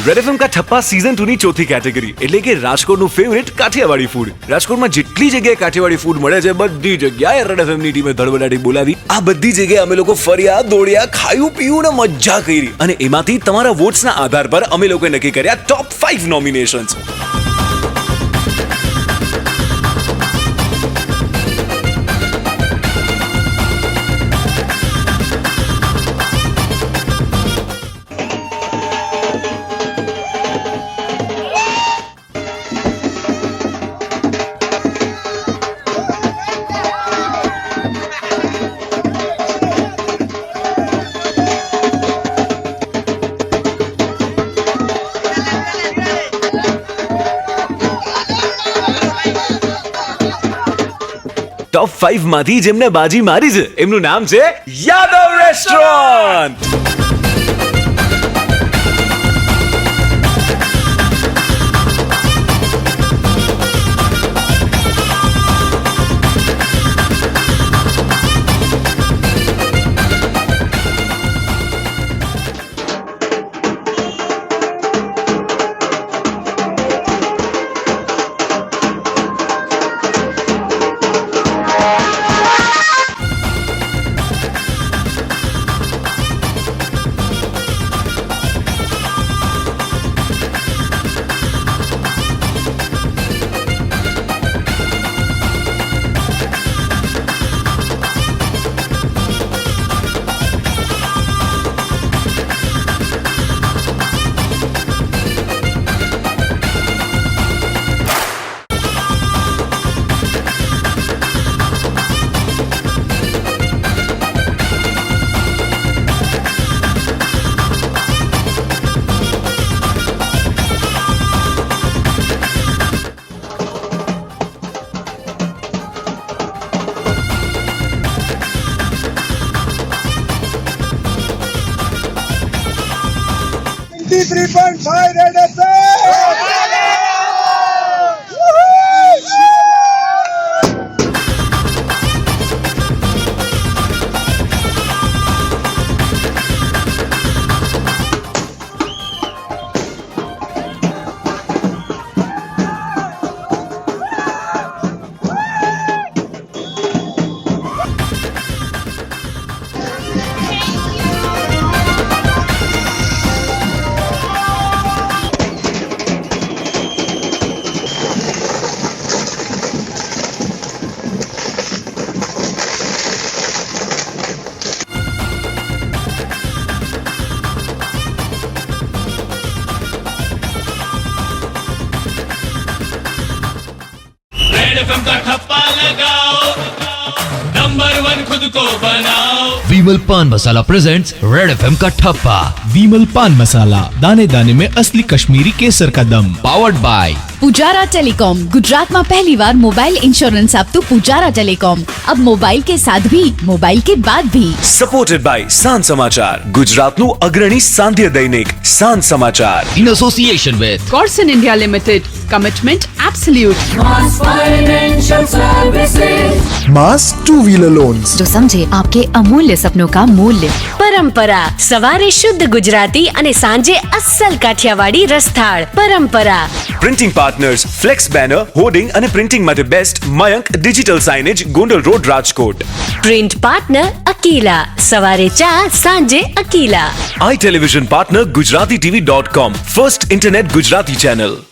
Red FM का ठप्पा season 2 ની ચોથી કેટેગરી એટલે કે રાજકોટનું ફેવરિટ કાઠિયાવાડી ફૂડ। રાજકોટમાં જેટલી જગ્યાએ કાઠિયાવાડી ફૂડ મળે છે બધી જગ્યાએ રેડ એફએમ ની ટીમે ધડબડાટી બોલાવી। આ બધી જગ્યાએ અમે લોકો ફર્યા, દોડ્યા, ખાયું, પીયું ને મજા કરી અને એમાંથી તમારા વોટ્સના આધાર પર અમે લોકોએ નક્કી કર્યા ટોપ 5 નોમિનેશન્સ। टॉप 5 માંથી જેમને બાજી મારી છે એમનું નામ છે Yadav restaurant. Red FM! FM का ठप्पा लगाओ, नंबर 1 खुद को बनाओ। विमल पान मसाला प्रेजेंट्स रेड एफएम का ठप्पा। विमल पान मसाला, दाने दाने में असली कश्मीरी केसर का दम। Powered by Pujara telecom. Gujarat में पहली बार मोबाइल इंश्योरेंस आपतु पुजारा टेलीकॉम। अब मोबाइल के साथ भी, मोबाइल के बाद भी। सपोर्टेड बाय सांझ समाचार, गुजरातનું અગ્રણી સાંધ્ય દૈનિક सांझ समाचार। In association with Corson India Limited. Commitment absolute. Mass Financial Services. Mass two-wheeler loans. जो समझे आपके अमूल्य सपनों का मूल्य। પરંપરા સવારે શુદ્ધ ગુજરાતી અને સાંજે અસલ કાઠિયાવાડી રસથાળ। Parampara printing partners, flex banner, hoarding અને પ્રિન્ટિંગ માટે best Mayank digital signage, Gondal road, Rajkot. Print partner Akila, સવારે ચા સાંજે અકીલા। આઈ ટેલિવિઝન પાર્ટનર ગુજરાતીTV.com, ફર્સ્ટ ઇન્ટરનેટ ગુજરાતી ચેનલ।